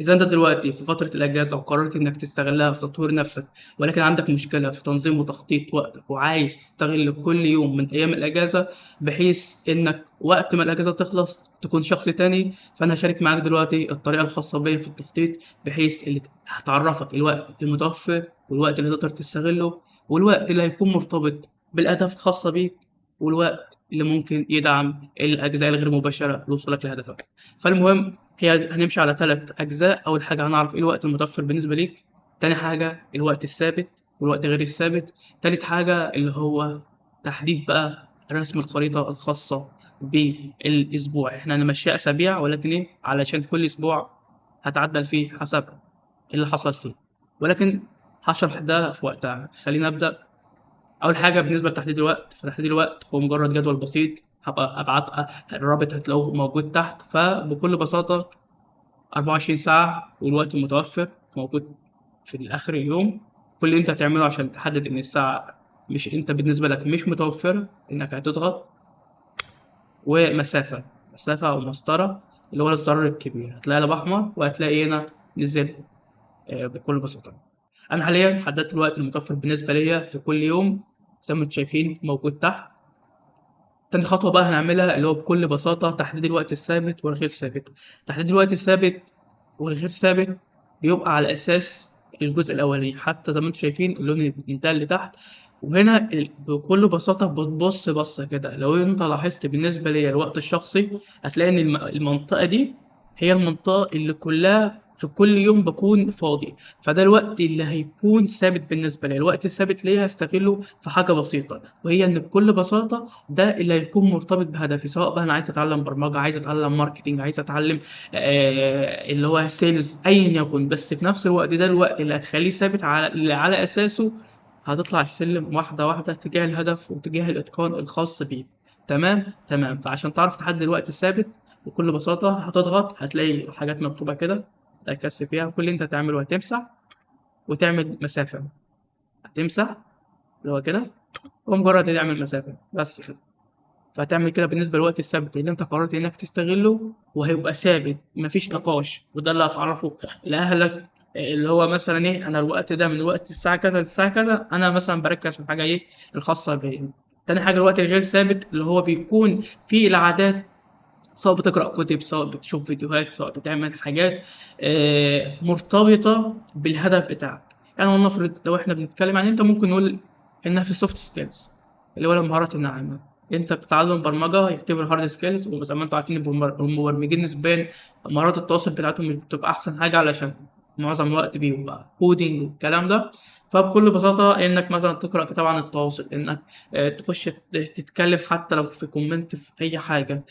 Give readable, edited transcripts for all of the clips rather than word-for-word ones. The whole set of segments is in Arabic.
إذا أنت دلوقتي في فترة الأجازة وقررت إنك تستغلها في تطوير نفسك، ولكن عندك مشكلة في تنظيم وتخطيط وقتك، وعايز تستغل كل يوم من أيام الأجازة بحيث إنك وقت ما الأجازة تخلص تكون شخص تاني، فأنا هشارك معاك دلوقتي الطريقة الخاصة بيا في التخطيط، بحيث اللي هتعرفك الوقت المتوفر والوقت اللي تقدر تستغله والوقت اللي هيكون مرتبط بالأهداف الخاصة بيك والوقت اللي ممكن يدعم الأجزاء الغير مباشرة لوصولك لهدفك. فالمهم هنمشي على 3 أجزاء. أول حاجة هنعرف إيه الوقت المتوفر بالنسبة ليك، تاني حاجة الوقت الثابت والوقت غير الثابت، تالت حاجة اللي هو تحديد بقى رسم الخريطة الخاصة بالأسبوع. إحنا هنمشيها أسابيع، ولكن إيه علشان كل أسبوع هتعدل فيه حسب اللي حصل فيه، ولكن هشرح ده في وقتها. خلينا أبدأ. أول حاجة بالنسبة لتحديد الوقت، فتحديد الوقت هو مجرد جدول بسيط، هبقى أبعت الرابط هتلاقوه موجود تحت. فبكل بساطة 24 ساعة والوقت المتوفر موجود في آخر اليوم. كل اللي أنت هتعمله عشان تحدد إن الساعة مش أنت بالنسبة لك مش متوفرة، إنك هتضغط ومسافة، مسافة أو مسطرة اللي هو الزرار الكبير، هتلاقي قلم أحمر وهتلاقي هنا نزل. بكل بساطة أنا حاليا حددت الوقت المتوفر بالنسبة ليا في كل يوم زي ما انتم شايفين موجود تحت. تاني خطوة بقى هنعملها اللي هو بكل بساطة تحديد الوقت الثابت والغير ثابت. تحديد الوقت الثابت والغير ثابت بيبقى على أساس الجزء الأولاني، حتى زي ما انتم شايفين اللون الانتهى اللي تحت. وهنا بكل بساطة بتبص بصة كده، لو انت لاحظت بالنسبة لي الوقت الشخصي هتلاقي ان المنطقة دي هي المنطقة اللي كلها في كل يوم بكون فاضي، فده الوقت اللي هيكون ثابت بالنسبة لي. الوقت الثابت ليا هستغله في حاجة بسيطة، وهي ان بكل بساطة ده اللي هيكون مرتبط بهدفي، سواء بقى انا عايز اتعلم برمجة، عايز اتعلم ماركتينج، عايز اتعلم اللي هو سيلز، ايا يكن. بس في نفس الوقت ده الوقت اللي هتخليه ثابت على اللي على اساسه هتطلع السلم واحدة واحدة تجاه الهدف وتجاه الاتقان الخاص بيه. تمام تمام. فعشان تعرف تحدد الوقت الثابت بكل بساطة هتضغط، هتلاقي حاجات مكتوبة كده ركز فيها. كل اللي انت هتعمله هتمسح وتعمل مسافة، هتمسح اللي هو كده ومجرد تعمل مسافة بس كده. فهتعمل كده بالنسبة للوقت الثابت اللي انت قررت انك تستغله، وهيبقى ثابت مفيش نقاش، وده اللي هتعرفه لأهلك. اللي هو مثلا ايه، انا الوقت ده من وقت الساعة كذا للساعة كذا انا مثلا بركز في الحاجة ايه الخاصة بيا. تاني حاجة الوقت الغير ثابت اللي هو بيكون فيه العادات، سواء بتقرأ كتب، سواء بتشوف فيديوهات، سواء بتعمل حاجات مرتبطة بالهدف بتاعك. يعني ولنفرض لو احنا بنتكلم عن انت ممكن نقول انها في السوفت سكيلز اللي هو المهارات الناعمة. انت بتتعلم برمجة يعتبر هارد سكيلز، وزي ما انتم عارفين المبرمجين نسبيا مهارات التواصل بتاعتهم مش بتبقى احسن حاجة، علشان معظم الوقت بيبقى كودينج والكلام ده. فبكل بساطة انك مثلا تقرأ كتاب عن التواصل، انك تخش تتكلم حتى لو في كومنت في اي حاجة،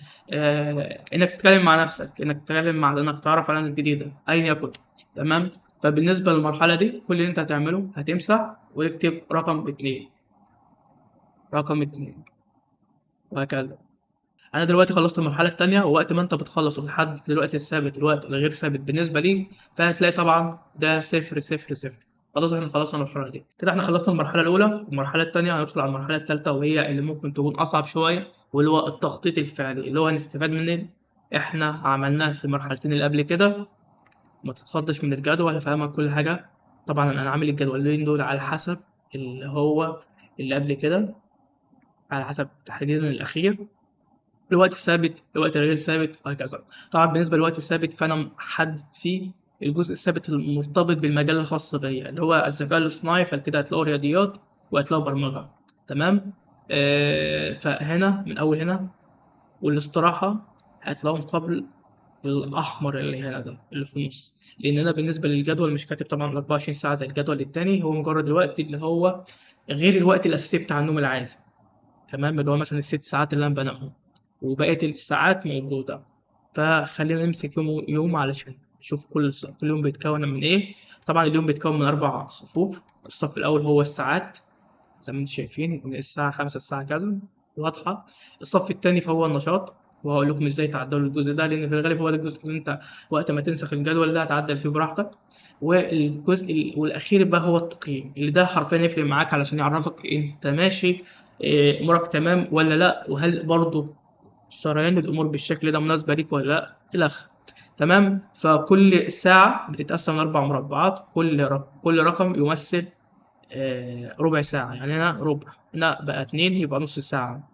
انك تتكلم مع نفسك، انك تتكلم مع انك تعرف على ناس جديده ايا يكن. تمام. فبالنسبه للمرحله دي كل اللي انت هتعمله هتمسح وتكتب رقم 2، رقم 2 وهكذا. انا دلوقتي خلصت المرحله التانية، ووقت ما انت بتخلص لحد الوقت الثابت الوقت الغير ثابت بالنسبه لي فهتلاقي طبعا ده 0 0 0. خلاص احنا خلصنا المرحله دي كده، احنا خلصنا المرحله الاولى. المرحله التانية هندخل على المرحله التالتة، وهي اللي ممكن تكون اصعب شويه، واللي هو التخطيط الفعلي اللي هو هنستفاد منه احنا عملناه في المرحلتين اللي قبل كده. ما تتخضش من الجدول، هفهمك كل حاجة. طبعا أنا عامل الجدولين دول على حسب اللي هو اللي قبل كده، على حسب تحديدا الأخير، الوقت الثابت الوقت الغير ثابت وهكذا. طبعا بالنسبة للوقت الثابت فأنا محدد فيه الجزء الثابت المرتبط بالمجال الخاص بيا اللي هو الذكاء الاصطناعي، فكده هتلاقوا رياضيات وهتلاقوا برمجة. تمام. فهنا من أول هنا والاستراحة هتلاقوهم قبل الأحمر اللي هنا ده اللي في النص، لأن أنا بالنسبة للجدول مش كاتب طبعا 24 ساعة زي الجدول التاني، هو مجرد الوقت اللي هو غير الوقت الأساسي بتاع النوم العادي. تمام، اللي هو مثلا ال6 ساعات اللي أنا بنامهم وبقية الساعات موجودة. فخلينا نمسك يوم يوم علشان نشوف كل يوم بيتكون من إيه. طبعا اليوم بيتكون من 4 صفوف. الصف الأول هو الساعات زي ما انتم شايفين من الساعة 5 الساعة كذا، واضحة. الصف التاني فهو النشاط، وهقول لكم ازاي تعدلوا الجزء ده، لان في الغالب هو ده الجزء اللي انت وقت ما تنسخ الجدول ده هتعدل فيه براحتك. والجزء والاخير بقى هو التقييم، اللي ده حرفيا يفرق معاك علشان يعرفك انت ماشي امورك تمام ولا لا، وهل برضه سريان الامور بالشكل ده مناسبة ليك ولا لا الى اخره. تمام. فكل ساعة بتتقسم ل4 مربعات، كل رقم يمثل ربع ساعة. يعني هنا ربع، هنا بقى 2 يبقى نص ساعة،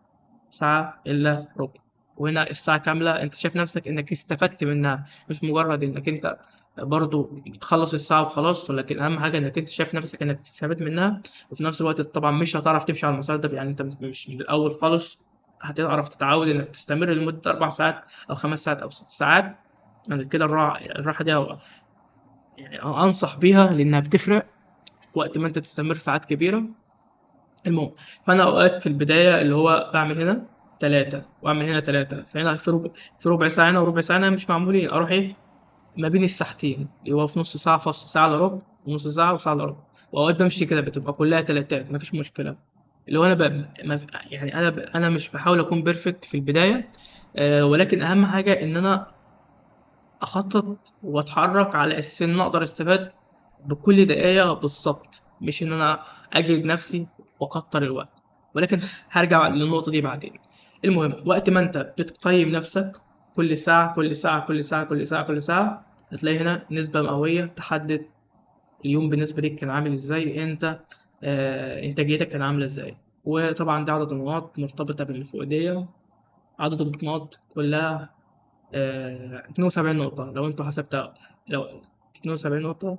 ساعة إلا ربع. وهنا الساعة كاملة أنت شايف نفسك إنك استفدت منها، مش مجرد إنك أنت برضو تخلص الساعة وخلاص، ولكن أهم حاجة إنك أنت شايف نفسك إنك تستفاد منها. وفي نفس الوقت طبعا مش هتعرف تمشي على المسار ده، يعني أنت مش من الأول خالص هتعرف تتعود إنك تستمر لمدة 4 ساعات أو 5 ساعات أو 6 ساعات. يعني كده الراحة دي يعني أنصح بيها لأنها بتفرق وقت ما أنت تستمر ساعات كبيرة. المهم، فأنا أوقات في البداية اللي هو بعمل هنا 3 وأعمل هنا 3، فهنا في ربع ساعة هنا وربع ساعة هنا مش معمولين، أروح إيه ما بين الساعتين اللي هو في نص ساعة فاصل، ساعة إلا ربع ونص ساعة وساعة إلا ربع. وأوقات بمشي كده بتبقى كلها تلاتات مفيش مشكلة. اللي هو أنا يعني أنا مش بحاول أكون بيرفكت في البداية. ولكن أهم حاجة إن أنا أخطط وأتحرك على أساس إن أنا أقدر أستفاد بكل دقيقة بالظبط، مش إن أنا أجلد نفسي وأكتر الوقت. ولكن هرجع للنقطة دي بعدين. المهم، وقت ما أنت بتقيم نفسك كل ساعة كل ساعة كل ساعة كل ساعة كل ساعة، هتلاقي هنا نسبة مئوية تحدد اليوم بالنسبة ليك كان عامل إزاي، أنت إنتاجيتك كان عاملة إزاي. وطبعا دي عدد النقاط مرتبطة بالفؤادية. عدد النقاط كلها 72 نقطة لو انتوا حسبتها. لو 72 نقطة،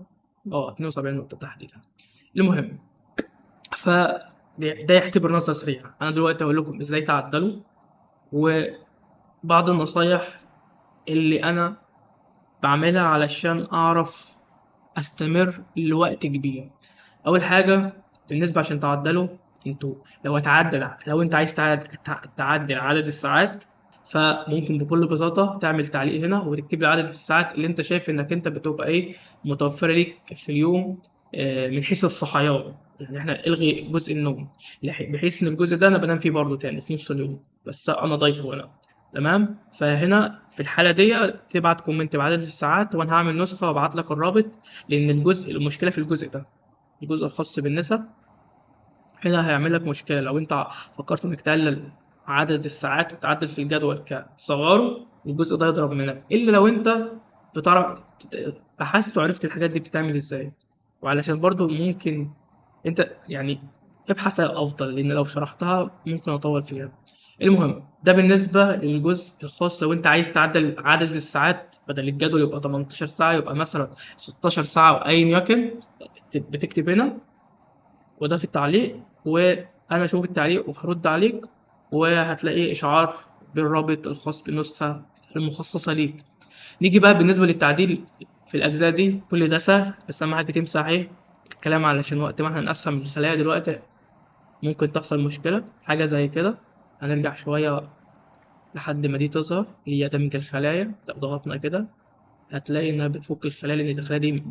72 نقطة تحديدا. المهم، ف ده يعتبر نظرة سريعة. أنا دلوقتي هقول لكم إزاي تعدلوا، وبعض النصايح اللي أنا بعملها علشان أعرف أستمر لوقت كبير. أول حاجة بالنسبة عشان تعدلوا، انتوا لو انت عايز تعدل عدد الساعات، فممكن بكل بساطة تعمل تعليق هنا وتكتب لي عدد الساعات اللي انت شايف انك انت بتبقى ايه متوفرة ليك في اليوم. من حيث الصحيان، يعني احنا الغي جزء النوم بحيث ان الجزء ده انا بنام فيه برضه تاني في نص اليوم، بس انا ضايفه هنا. تمام. فهنا في الحالة دي تبعت كومنت بعدد الساعات وانا هعمل نسخة وابعت لك الرابط. لان المشكلة في الجزء ده، الجزء الخاص بالنسب، هنا هيعمل لك مشكلة. لو انت فكرت انك تقلل عدد الساعات وتعدل في الجدول كصغاره، الجزء ده يضرب منك، الا لو انت بتعرف بحثت وعرفت الحاجات دي بتتعمل ازاي. وعلشان برضو ممكن انت يعني ابحث عن الافضل، لان لو شرحتها ممكن اطول فيها. المهم، ده بالنسبة للجزء الخاص لو انت عايز تعدل عدد الساعات، بدل الجدول يبقى 18 ساعة يبقى مثلا 16 ساعة وأيا يكن. بتكتب هنا وده في التعليق، وأنا أشوف التعليق وهرد عليك، وهتلاقي إشعار بالرابط الخاص بالنسخة المخصصة ليك. نيجي بقى بالنسبة للتعديل في الأجزاء دي، كل ده سهل، بس أهم حاجة تمسح إيه الكلام، علشان وقت ما احنا نقسم الخلايا دلوقتي ممكن تحصل مشكلة حاجة زي كده. هنرجع شوية لحد ما دي تظهر، هي دمج الخلايا. لو ضغطنا كده هتلاقي إنها بتفك الخلايا، لأن الخلايا دي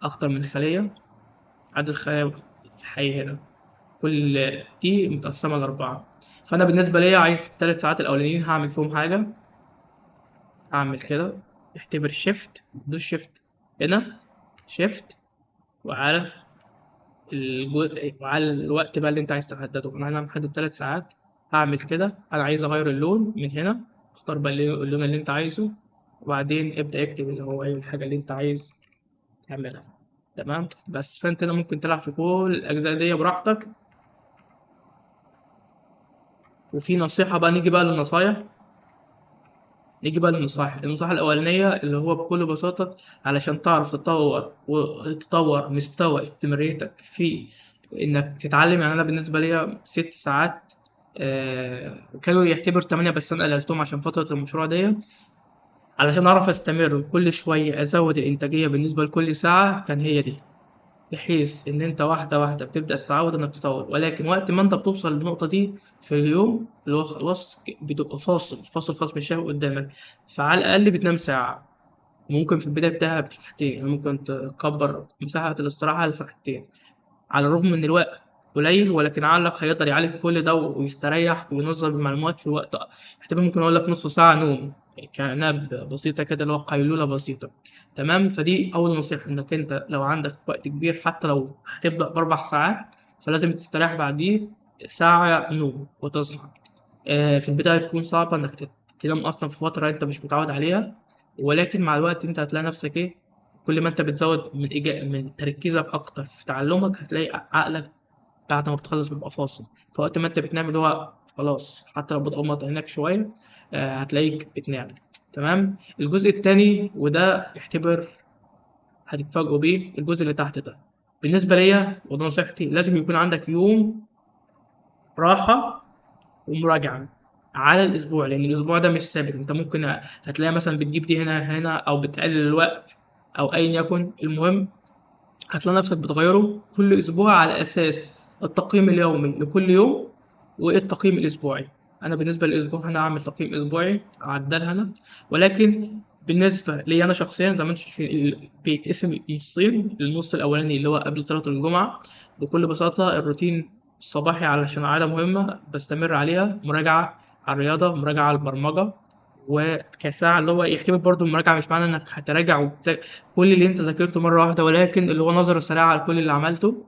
أكتر من خلية. عدد الخلايا الحية هنا كل دي متقسمة ل4. فأنا بالنسبة ليا عايز ال3 ساعات الأولانيين هعمل فيهم حاجة. هعمل كده، اعتبر شيفت، دوس شيفت هنا، شيفت، وعلى وعلى الوقت بقى اللي أنت عايز تحدده. أنا محدد 3 ساعات، هعمل كده. أنا عايز أغير اللون من هنا، اختار بقى اللون اللي أنت عايزه، وبعدين ابدأ اكتب اللي هو أي الحاجة اللي أنت عايز تعملها. تمام. بس فأنت هنا ممكن تلعب في كل الأجزاء دي براحتك. وفي نصيحة بقى، نيجي بقى النصيحة الأولانية اللي هو بكل بساطة، علشان تعرف تطور وتطور مستوى استمراريتك في إنك تتعلم. يعني أنا بالنسبة ليا 6 ساعات كانوا يعتبر 8، بس أنا قللتهم عشان فترة المشروع دي، علشان أعرف أستمر كل شوية أزود الإنتاجية بالنسبة لكل ساعة. كان هي دي، بحيث إن أنت واحدة واحدة بتبدأ تتعود إنك تطور. ولكن وقت ما أنت بتوصل للنقطة دي في اليوم اللي هو خلاص بتبقى فاصل خلاص مش شايف قدامك، فعلى الأقل بتنام ساعة. ممكن في البداية بتاعها بساعتين، يعني ممكن تكبر مساحة الاستراحة لساعتين. على الرغم من الوقت قليل، ولكن عقلك هيقدر يعالج كل ده ويستريح وينظم المعلومات في الوقت. احتمال ممكن أقول لك نص ساعة نوم كأنها بسيطة كده، اللي هو قيلولة بسيطة. تمام. فدي أول نصيحة، إنك أنت لو عندك وقت كبير حتى لو هتبدأ ب4 ساعات، فلازم تستريح بعديه ساعة نوم وتصحى. في البداية تكون صعبة إنك تنام أصلا في فترة أنت مش متعود عليها، ولكن مع الوقت انت هتلاقي نفسك ايه، كل ما انت بتزود من تركيزك اكتر في تعلمك، هتلاقي عقلك بعد ما بتخلص بيبقى فاصل. فوقت ما انت بتنام اللي هو خلاص، حتى لو بتغمض عينك شوية هتلاقيك بتنام. تمام. الجزء التاني وده اعتبر هتتفاجئوا بيه، الجزء اللي تحت ده بالنسبة ليا وده نصيحتي، لازم يكون عندك يوم راحة ومراجعة على الأسبوع، لأن الأسبوع ده مش ثابت. أنت ممكن هتلاقي مثلا بتجيب دي هنا أو بتقلل الوقت أو أيا يكن، المهم هتلاقي نفسك بتغيره كل أسبوع على أساس التقييم اليومي لكل يوم والتقييم الأسبوعي. أنا بالنسبة للأسبوع هنا أعمل تقييم أسبوعي أعدلها أنا، ولكن بالنسبة لي أنا شخصيا زي ما أنت شايفين بيتقسم نصين. النص الأولاني اللي هو قبل صلاة الجمعة، بكل بساطة الروتين الصباحي علشان عادة مهمة بستمر عليها، مراجعة على الرياضة، مراجعة على البرمجة، وكساعة اللي هو يعتبر برضو المراجعة مش معنى إنك هتراجع كل اللي انت ذاكرته مرة واحدة، ولكن اللي هو نظرة سريعة على كل اللي عملته.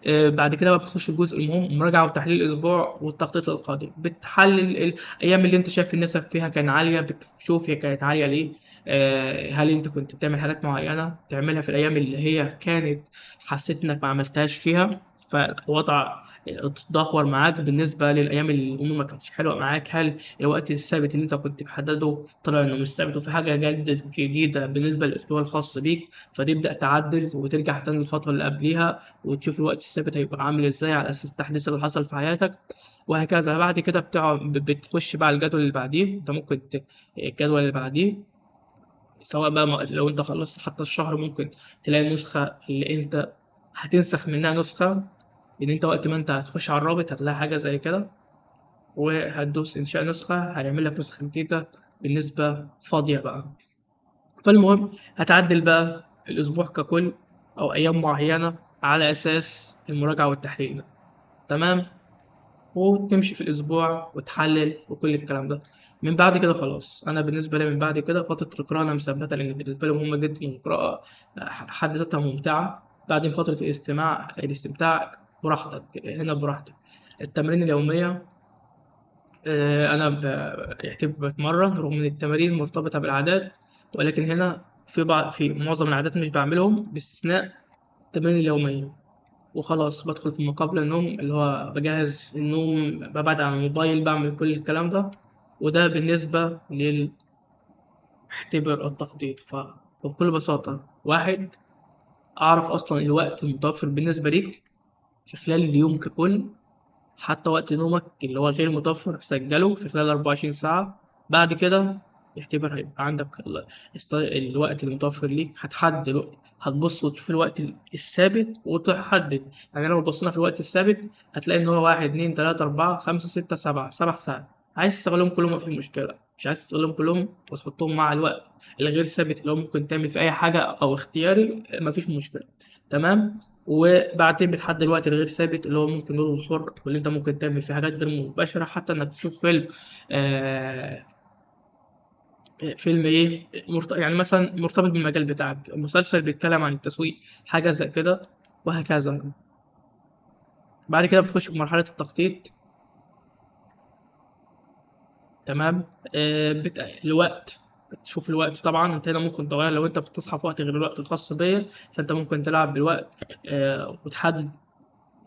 بعد كده بقى بتخش الجزء المهم، مراجعة وتحليل الأسبوع والتخطيط للقادم. بتحلل الأيام اللي أنت شايف النسب فيها كان عالية، بتشوف هي كانت عالية ليه. هل أنت كنت بتعمل حاجات معينة تعملها في الأيام اللي هي كانت حسيت إنك ما عملتهاش فيها، فالوضع اتدهور معاك بالنسبة للأيام اللي الأمور ما كانتش حلوة معاك. هل الوقت الثابت اللي أنت كنت محدده طلع إنه مش ثابت وفي حاجة جديدة بالنسبة للأسبوع الخاص بيك، فتبدأ تعدل وترجع تاني للخطوة اللي قبليها وتشوف الوقت الثابت هيبقى عامل ازاي على اساس التحديث اللي حصل في حياتك، وهكذا. بعد كده بتخش بقى الجدول اللي بعديه. انت ممكن الجدول اللي بعديه سواء بقى لو انت خلصت حتى الشهر، ممكن تلاقي النسخة اللي انت هتنسخ منها نسخة، لان انت وقت ما انت هتخش على الرابط هتلاقي حاجة زي كده، وهتدوس انشاء نسخة هيعمل لك نسخة جديدة بالنسبة فاضية بقى. فالمهم هتعدل بقى الأسبوع ككل أو أيام معينة على أساس المراجعة والتحليل. تمام. وتمشي في الأسبوع وتحلل وكل الكلام ده. من بعد كده خلاص، أنا بالنسبة لي من بعد كده فترة القراءة أنا مثبتها، لأن بالنسبة لي مهمة جدا القراءة، حد ذاتها ممتعة. بعدين فترة الاستمتاع براحتك، هنا براحتك. التمارين اليومية أنا بتمرن رغم إن التمارين مرتبطة بالعادات، ولكن هنا في معظم العادات مش بعملهم باستثناء التمارين اليومية. وخلاص بدخل في ما قبل النوم اللي هو بجهز النوم، ببعد عن الموبايل، بعمل كل الكلام ده. وده بالنسبة اختبر التخطيط. فبكل بساطة، واحد، أعرف أصلا الوقت المتوفر بالنسبة ليك في خلال اليوم ككل، حتى وقت نومك اللي هو غير متوفر سجله في خلال 24 ساعة. بعد كده يعتبر هيبقى عندك الوقت المتوفر ليك، هتحدد الوقت، هتبص وتشوف الوقت الثابت وتحدد. يعني لو بصينا في الوقت الثابت هتلاقي إن هو واحد اتنين تلاتة أربعة خمسة ستة سبعة، 7 ساعات. عايز تستغلهم كلهم مفيش مشكلة، مش عايز تستغلهم كلهم وتحطهم مع الوقت الغير ثابت اللي هو ممكن تعمل في أي حاجة أو اختياري، مفيش مشكلة. تمام. وبعدين بتحدد الوقت الغير ثابت اللي هو ممكن نقول الحر، واللي انت ممكن تعمل فيه حاجات غير مباشرة، حتى انك تشوف فيلم. آه فيلم ايه يعني مثلا مرتبط بالمجال بتاعك، مسلسل بيتكلم عن التسويق، حاجة زي كده، وهكذا. بعد كده بتخش في مرحلة التخطيط. تمام. الوقت، بتشوف الوقت. طبعا انت هنا ممكن تغير، لو انت بتصحى في وقت غير الوقت الخاص بيا فانت ممكن تلعب بالوقت وتحدد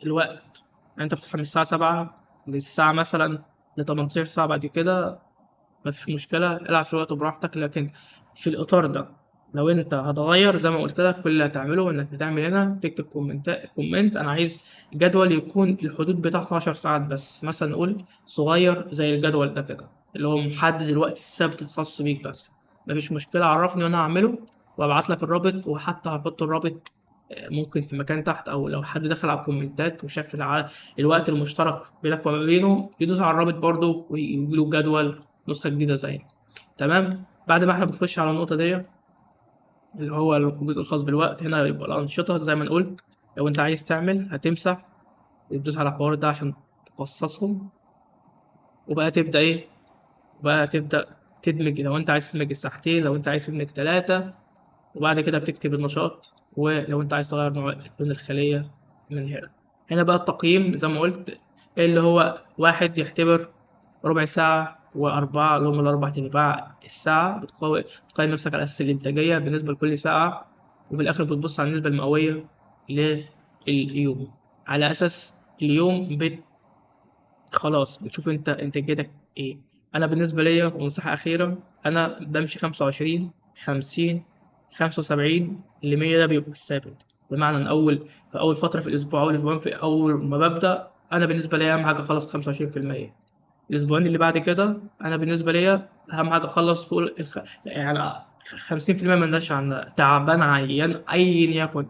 الوقت. يعني انت بتصحى من الساعة 7 للساعة مثلا ل18 ساعة، بعد كده مفيش مشكلة العب في الوقت براحتك، لكن في الإطار ده. لو انت هتغير زي ما قلت لك، كل اللي هتعمله انك بتعمل هنا تكتب كومنت انا عايز جدول يكون الحدود بتاعته 10 ساعات بس، مثلا نقول صغير زي الجدول ده كده اللي هو محدد الوقت الثابت الخاص بيك بس. مفيش مشكلة، عرفني وانا هعمله وابعت لك الرابط. وحتى هحط الرابط ممكن في مكان تحت، او لو حد دخل على الكومنتات وشاف الوقت المشترك بينك وما بينه يدوس على الرابط برضه ويجيله جدول نسخة جديدة زي. تمام. بعد ما احنا بنخش على النقطة دي اللي هو الجزء الخاص بالوقت، هنا يبقى الأنشطة زي ما نقول. لو أنت عايز تعمل هتمسح وتدوس على الحوار ده عشان تفصصهم، وبقى تبدأ إيه، وبقى تبدأ تدمج. لو أنت عايز تدمج الساعتين، لو أنت عايز تدمج 3، وبعد كده بتكتب النشاط. ولو أنت عايز تغير لون الخلية من هنا. هنا بقى التقييم زي ما قلت اللي هو واحد يعتبر ربع ساعة وأربعة اللي هم الأربع أرباع الساعة، بتقيم نفسك على أساس الإنتاجية بالنسبة لكل ساعة، وفي الآخر بتبص على النسبة المئوية لليوم. على أساس اليوم خلاص بتشوف أنت إنتاجيتك إيه. أنا بالنسبة ليا ونصيحة أخيرة، أنا بمشي 25 50 75 ل100، ده بيبقى الثابت. بمعنى إن في أول فترة في الأسبوع، أول أسبوعين في أول ما ببدأ، أنا بالنسبة لي أهم حاجة أخلص 25%. الأسبوعين اللي بعد كده أنا بالنسبة ليا أهم حاجة أخلص فوق يعني 50%. ملناش عن تعبان عيان أيا يكن،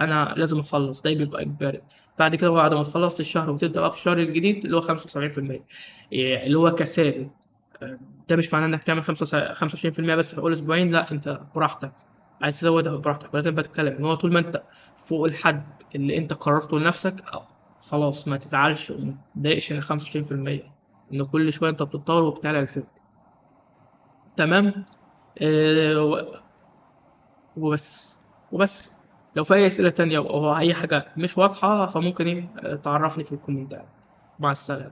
أنا لازم أخلص، ده بيبقى إجباري. بعد كده بعد ما تخلص الشهر وتبدأ بقى في الشهر الجديد اللي هو 75%، اللي هو كسابق. ده مش معناه إنك تعمل 25% بس في أول أسبوعين، لا أنت براحتك، عايز تزودها براحتك. ولكن بتكلم إن هو طول ما أنت فوق الحد اللي أنت قررته لنفسك، خلاص ما تزعلش وما تضايقش إن 25%، إن كل شوية أنت بتتطور وبتعلى الفكر. تمام. آه، وبس وبس. لو في أي أسئلة تانية أو أي حاجة مش واضحة، فممكن إيه تعرفني في الكومنتات. مع السلامة.